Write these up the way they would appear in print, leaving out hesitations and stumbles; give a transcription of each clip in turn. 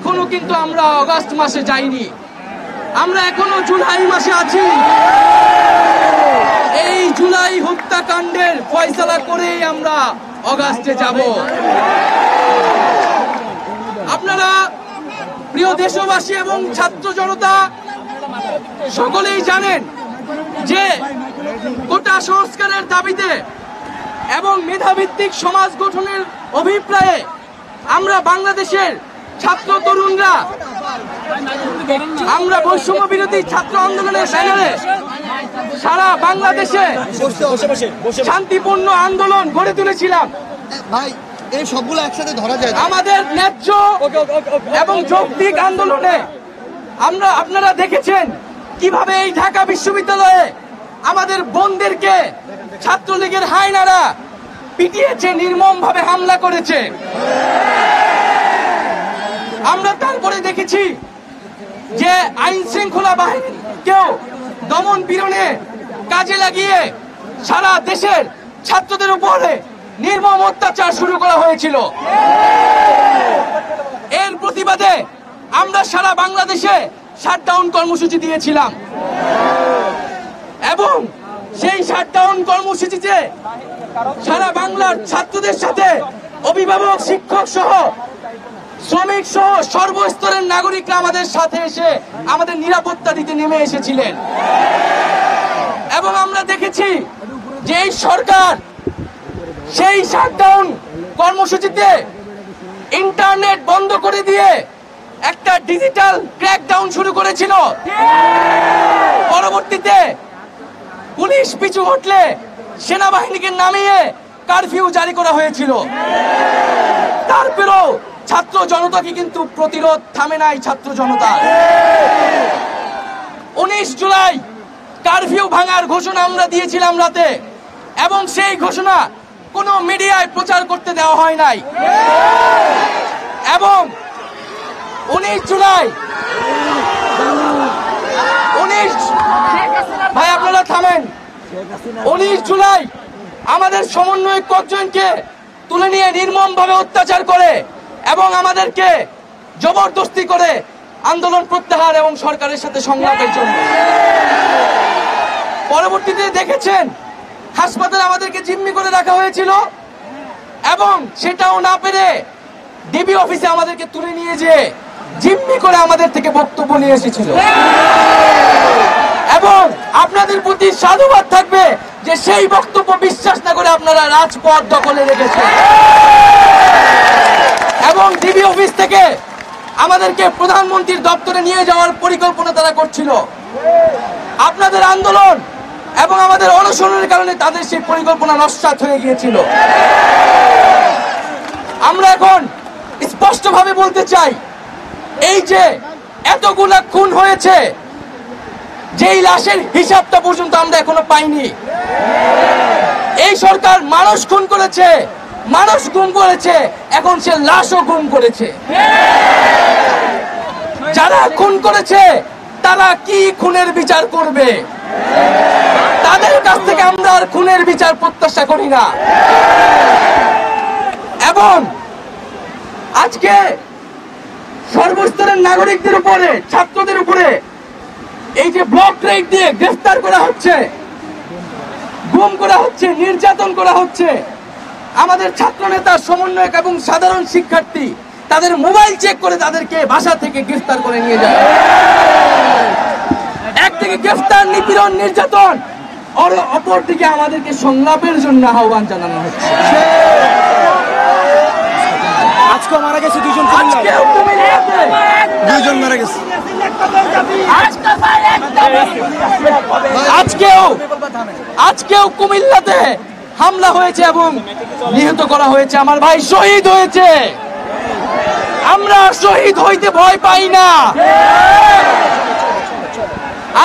এখনো কিন্তু আমরা অগাস্ট মাসে যাইনি, আমরা এখনো জুলাই মাসে আছি। এই জুলাই হত্যাকাণ্ডের ফয়সালা করেই আমরা অগাস্টে যাব। আপনারা প্রিয় দেশবাসী এবং ছাত্র জনতা সকলেই জানেন যে কোটা সংস্কারের দাবিতে এবং মেধাভিত্তিক সমাজ গঠনের অভিপ্রায়ে আমরা বাংলাদেশের ছাত্র তরুণরা আমরা বৈষম্য বিরোধী ছাত্র আন্দোলনের ব্যানারে সারা বাংলাদেশে শান্তিপূর্ণ আন্দোলন গড়ে তুলেছিলাম। ভাই এই সবগুলো একসাথে ধরা যায়। আমাদের ন্যায্য এবং যৌক্তিক আন্দোলনে আপনারা দেখেছেন কিভাবে এই ঢাকা বিশ্ববিদ্যালয়ে আমাদের বোনদেরকে ছাত্রলীগের হায়নারা পিটিয়েছে, নির্মমভাবে হামলা করেছে। আমরা তারপরে দেখেছি যে আইন শৃঙ্খলা বাহিনীকেও দমন পীড়নে কাজে লাগিয়ে সারা দেশের ছাত্রদের উপরে নির্মম অত্যাচার শুরু করা হয়েছিল। এর প্রতিবাদে আমরা সারা বাংলাদেশে শাটডাউন কর্মসূচি দিয়েছিলাম এবং সেই শাটডাউন কর্মসূচিতে সারা বাংলার ছাত্রদের সাথে অভিভাবক, শিক্ষক সহ শ্রমিক সহ সর্বস্তরের নাগরিকরা আমাদের সাথে এসে আমাদের নিরাপত্তা দিতে নেমে এসেছিলেন। এবং আমরা দেখেছি যে এই সরকার সেই শাটডাউন কর্মসূচিতে ইন্টারনেট বন্ধ করে দিয়ে একটা ডিজিটাল ক্র্যাকডাউন শুরু করেছিল। পরবর্তীতে পুলিশ পিছু হটলে সেনাবাহিনীকে নামিয়ে কারফিউ জারি করা হয়েছিল। তারপরেও ছাত্র জনতাকে কিন্তু প্রতিরোধ থামে নাই। ছাত্র জনতা 19 জুলাই কারফিউ ভাঙার ঘোষণা আমরা দিয়েছিলাম রাতে, এবং সেই ঘোষণা কোনো মিডিয়ায় প্রচার করতে দেওয়া হয় নাই। এবং 19 জুলাই ভাই আপনারা থামেন। 19 জুলাই আমাদের সমন্বয়ক কয়েকজনকে তুলে নিয়ে নির্মমভাবে অত্যাচার করে এবং আমাদেরকে জবরদস্তি করে আন্দোলন প্রত্যাহার এবং সরকারের সাথে সংলাপের জন্য। পরবর্তীতে দেখেছেন হাসপাতালে আমাদেরকে জিম্মি করে রাখা হয়েছিল এবং সেটাও না পেরে ডিবি অফিসে আমাদেরকে তুলে নিয়ে যেয়ে জিম্মি করে আমাদের থেকে বক্তব্য নিয়ে এসেছিল। এবং আপনাদের প্রতি সাধুবাদ থাকবে যে সেই বক্তব্য বিশ্বাস না করে আপনারা রাজপথ দখলে রেখেছেন এবং ডিবি অফিস থেকে আমাদেরকে প্রধানমন্ত্রীর দপ্তরে নিয়ে যাওয়ার পরিকল্পনা তারা করছিল। আপনাদের আন্দোলন এবং আমাদের অনশনের কারণে তাদের সেই পরিকল্পনা নস্যাৎ হয়ে গিয়েছিল। আমরা এখন স্পষ্টভাবে বলতে চাই, এই যে এতগুলা খুন হয়েছে, যেই লাশের হিসাবটা পর্যন্ত আমরা এখনো পাইনি। এই সরকার মানুষ খুন করেছে, মানুষ গুম করেছে, এখন সে লাশও গুম করেছে। যারা খুন করেছে তারা কি খুনের বিচার করবে? তাদের কাছ থেকে আমরা আর খুনের বিচার প্রত্যাশা করি না। এবং আজকে সর্বস্তরের নাগরিকদের উপরে, ছাত্রদের উপরে এই যে ব্লক রেড দিয়ে গ্রেফতার করা হচ্ছে, গুম করা হচ্ছে, নির্যাতন করা হচ্ছে, আমাদের ছাত্র নেতা, সমন্বয়ক এবং সাধারণ শিক্ষার্থী তাদের মোবাইল চেক করে তাদেরকে বাসা থেকে গ্রেফতার করে নিয়ে যায়। একদিকে গ্রেফতার, নিপীড়ন, নির্যাতন, অপরদিকে আমাদেরকে সংলাপের জন্য আহ্বান জানানো হচ্ছে। আজকে মারা গেছে দুইজন, মারা গেছে। আজকেও কুমিল্লাতে হামলা হয়েছে এবং নিহত করা হয়েছে। আমার ভাই শহীদ হয়েছে। আমরা শহীদ হইতে ভয় পাই না।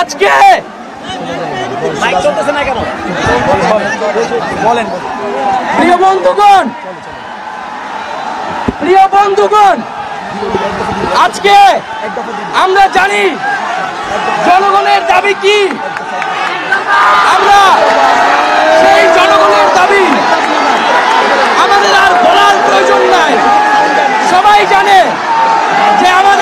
আজকে প্রিয় বন্ধুগণ, আজকে আমরা জানি জনগণের দাবি কি। আমরা সেই জনগণের দাবি আমাদের আর বলার প্রয়োজন নাই। সবাই জানে যে আমাদের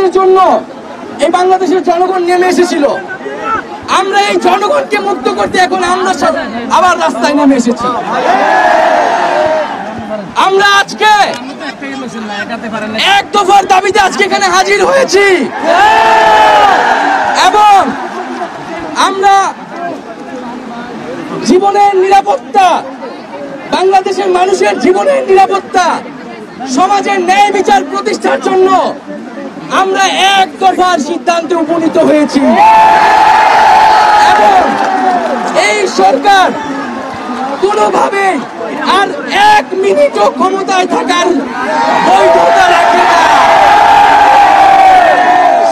মুক্তির জন্য এই বাংলাদেশের জনগণ নেমে এসেছিল। আমরা এই জনগণকে মুক্ত করতে এখন আমরা আবার রাস্তায় নেমে এসেছি। আমরা আজকে এক দফার দাবিতে আজকে এখানে হাজির হয়েছি এবং আমরা জীবনের নিরাপত্তা, বাংলাদেশের মানুষের জীবনের নিরাপত্তা, সমাজের ন্যায় বিচার প্রতিষ্ঠার জন্য আমরা এক দফার সিদ্ধান্তে উপনীত হয়েছি এবং এই সরকার কোনোভাবে আর এক মিনিটও ক্ষমতায় থাকার বৈধতা রাখে না।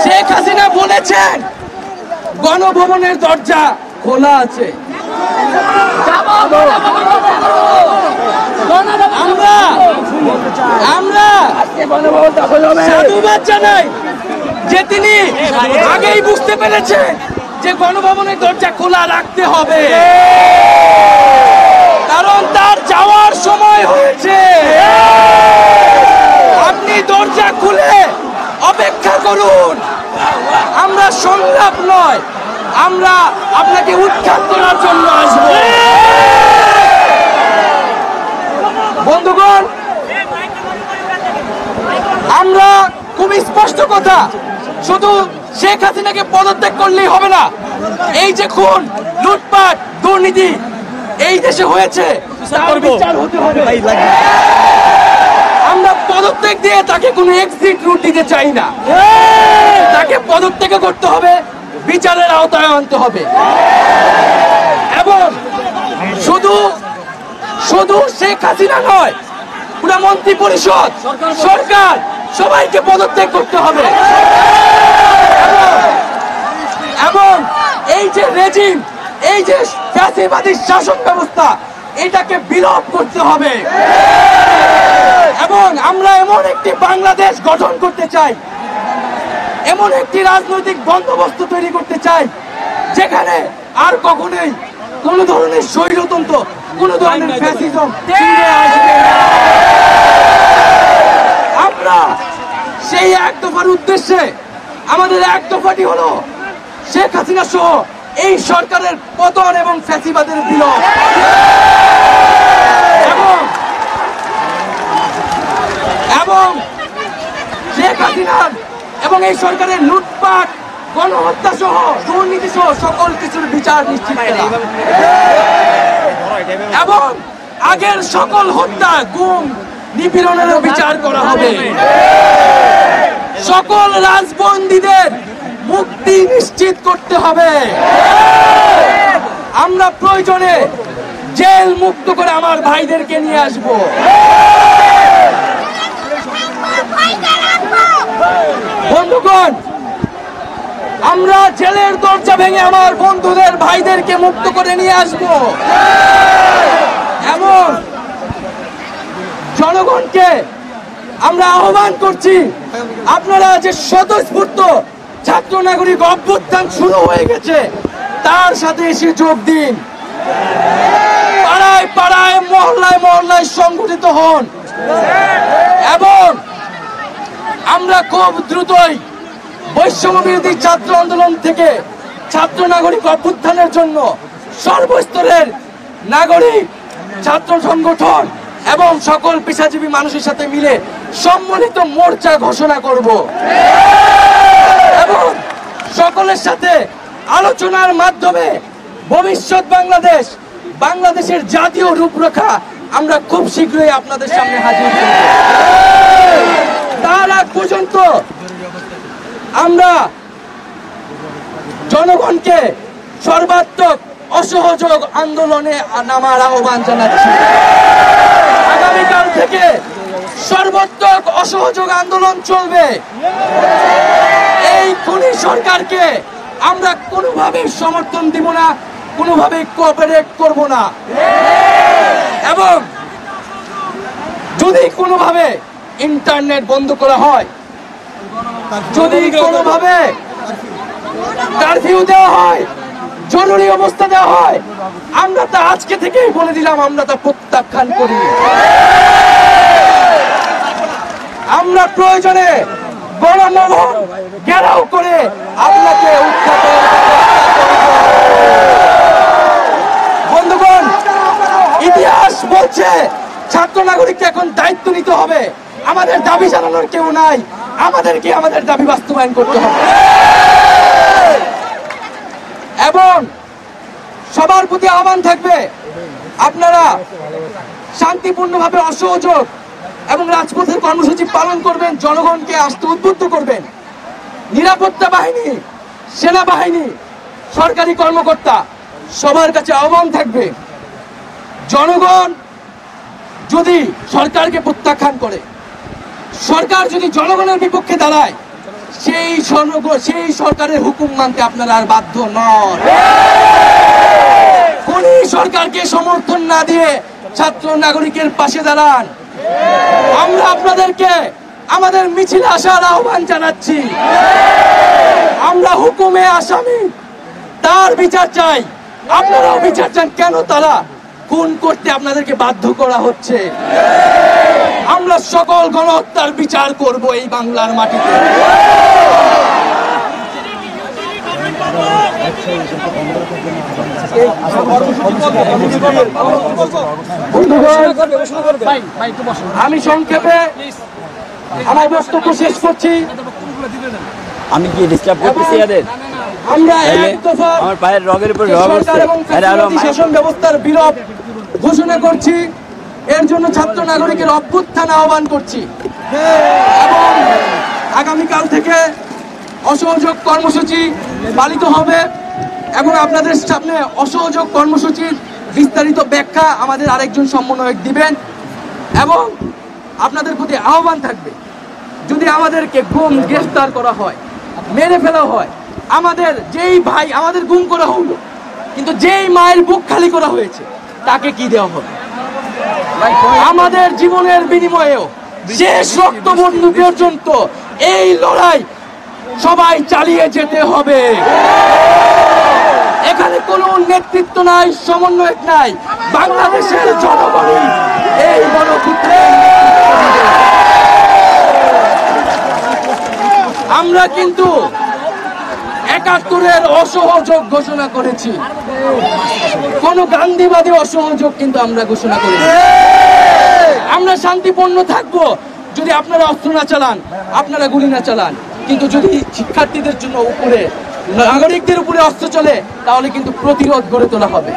শেখ হাসিনা বলেছেন গণভবনের দরজা খোলা আছে। আমরা সাধুবাদ জানাই যে তিনি আগেই বুঝতে পেরেছেন যে গণভবনের দরজা খোলা রাখতে হবে, কারণ তার যাওয়ার সময় হয়েছে। আপনি দরজা খুলে অপেক্ষা করুন। আমরা সংলাপ নয়, আমরা আপনাকে উৎখাত করার জন্য আসবো। বন্ধুগণ, আমরা খুব স্পষ্ট কথা, শুধু শেখ হাসিনাকে পদত্যাগ করলেই হবে না। এই যে খুন, লুটপাট, দুর্নীতি এই দেশে হয়েছে, তার বিচার হতে হবে। আমরা পদত্যাগ দিয়ে তাকে কোনো এক্সিট রুট দিতে চাই না। তাকে পদত্যাগ করতে হবে, বিচারের আওতায় আনতে হবে এবং শুধু শেখ হাসিনা নয়, পুরো মন্ত্রী পরিষদ, সরকার সবাইকে পদত্যাগ করতে হবে এবং এই যে রেজিম, এই যে ফ্যাসিবাদী শাসন ব্যবস্থা, এটাকে বিলোপ করতে হবে এবং আমরা এমন একটি বাংলাদেশ গঠন করতে চাই, এমন একটি রাজনৈতিক বন্দোবস্ত তৈরি করতে চাই যেখানে আর কখনোই কোন ধরনের স্বৈরতন্ত্র, কোন ধরনের ফ্যাসিজম ফিরে আসবে না। আমরা সেই এক দফার উদ্দেশ্যে আমাদের এক দফাটি হলো শেখ হাসিনা সহ এই সরকারের পতন এবং ফ্যাসিবাদের বিলোপ এবং শেখ হাসিনার এবং এই সরকারের লুটপাট, গণহত্যা সহ দুর্নীতি সহ সকল কিছুর বিচার নিশ্চিত করা এবং আগের সকল হত্যা, গুম, নিপীড়নের বিচার করা হবে। সকল রাজবন্দীদের মুক্তি নিশ্চিত করতে হবে। আমরা প্রয়োজনে জেল মুক্ত করে আমার ভাইদেরকে নিয়ে আসব। বন্ধুগণ, আমরা জেলের দরজা ভেঙে আমার বন্ধুদের, ভাইদেরকে মুক্ত করে নিয়ে আসব এবং জনগণকে আমরা আহ্বান করছি, আপনারা যে স্বতঃস্ফূর্ত ছাত্র নাগরিক অভ্যুত্থান শুরু হয়ে গেছে, তার সাথে এসে যোগ দিন। পাড়ায় পাড়ায়, মহল্লায় মহল্লায় সংগঠিত হন এবং আমরা খুব দ্রুতই বৈষম্য বিরোধী ছাত্র আন্দোলন থেকে ছাত্র নাগরিক অভ্যুত্থানের জন্য সর্বস্তরের নাগরিক, ছাত্র সংগঠন এবং সকল পেশাজীবী মানুষের সাথে মিলে সম্মিলিত মোর্চা ঘোষণা করব এবং সকলের সাথে আলোচনার মাধ্যমে ভবিষ্যৎ বাংলাদেশের জাতীয় রূপরেখা আমরা খুব শীঘ্রই আপনাদের সামনে হাজির করব। তার আগ পর্যন্ত আমরা জনগণকে সর্বাত্মক অসহযোগ আন্দোলনে নামার আহ্বান জানাচ্ছি। আগামীকাল থেকে সর্বাত্মক অসহযোগ আন্দোলন চলবে। এই খুনি সরকারকে আমরা কোনোভাবে সমর্থন দিব না, কোনোভাবে কোঅপারেট করব না এবং যদি কোনোভাবে ইন্টারনেট বন্ধ করা হয়, যদি কোনোভাবে কারফিউ দেওয়া হয়, জরুরি অবস্থা দেওয়া হয়, আমরা তা আজকে থেকেই বলে দিলাম, আমরা তা প্রত্যাখ্যান করি। আমরা প্রয়োজনে গণমোহন ঘেরাও করে আপনাকে উৎখাতের ব্যবস্থা করব। বন্ধুগণ, ইতিহাস বলছে ছাত্র নাগরিককে এখন দায়িত্ব নিতে হবে। আমাদের দাবি জানানোর কেউ নাই, আমাদেরকে আমাদের দাবি বাস্তবায়ন করতে হবে। এবং সবার প্রতি আহ্বান থাকবে, আপনারা শান্তিপূর্ণভাবে অসহযোগ এবং রাজপথের কর্মসূচি পালন করবেন, জনগণকে আসতে উদ্বুদ্ধ করবেন। নিরাপত্তা বাহিনী, সেনাবাহিনী, সরকারি কর্মকর্তা সবার কাছে আহ্বান থাকবে, জনগণ যদি সরকারকে প্রত্যাখ্যান করে, সরকার যদি জনগণের বিপক্ষে দাঁড়ায়, সেই সরকারের হুকুম মানতে আপনারা আর বাধ্য নন। কোন সরকারকে সমর্থন না দিয়ে ছাত্র নাগরিকের পাশে দাঁড়ান। আমরা আপনাদেরকে আমাদের মিছিলে আসার আহ্বান জানাচ্ছি। আমরা হুকুমে আসামি, তার বিচার চাই। আপনারাও বিচার চান, কেন তারা খুন করতে আপনাদেরকে বাধ্য করা হচ্ছে। আমরা সকল গণহত্যার বিচার করব এই বাংলার মাটিতে। আমি সংক্ষেপে আমার বক্তব্য শেষ করছি। আমি কি ডিস্টার্ব করতেছি এদের? আমরা এক দফা আমার পায়ের রগের উপর রগ সরকার এবং ফ্যাসিবাদী শাসন ব্যবস্থার বিলোপ ঘোষণা করছি। এর জন্য ছাত্র নাগরিকের অভ্যুত্থান আহ্বান করছি এবং আগামীকাল থেকে অসহযোগ কর্মসূচি পালিত হবে এবং আপনাদের সামনে অসহযোগ কর্মসূচির বিস্তারিত ব্যাখ্যা আমাদের আরেকজন সমন্বয়ক দিবেন। এবং আপনাদের প্রতি আহ্বান থাকবে, যদি আমাদেরকে গ্রেফতার করা হয়, মেরে ফেলা হয়, আমাদের যেই ভাই আমাদের গুম করা হলো, কিন্তু যেই মায়ের বুক খালি করা হয়েছে তাকে কি দেওয়া হবে? আমাদের জীবনের বিনিময়েও শেষ রক্তবন্ধু পর্যন্ত এই লড়াই সবাই চালিয়ে যেতে হবে। এখানে কোনো নেতৃত্ব নাই, সমন্বয়ক নাই, বাংলাদেশের জনগণই এই গণপুত্রের আমরা কিন্তু ৭১-এর অসহযোগ ঘোষণা করেছি, কোন গান্ধীবাদী অসহযোগ কিন্তু আমরা ঘোষণা করেছি। আমরা শান্তিপূর্ণ থাকবো যদি আপনারা অস্ত্র না চালান, আপনারা গুলি না চালান, কিন্তু যদি শিক্ষার্থীদের জন্য উপরে, নাগরিকদের উপরে অস্ত্র চলে, তাহলে কিন্তু প্রতিরোধ গড়ে তোলা হবে।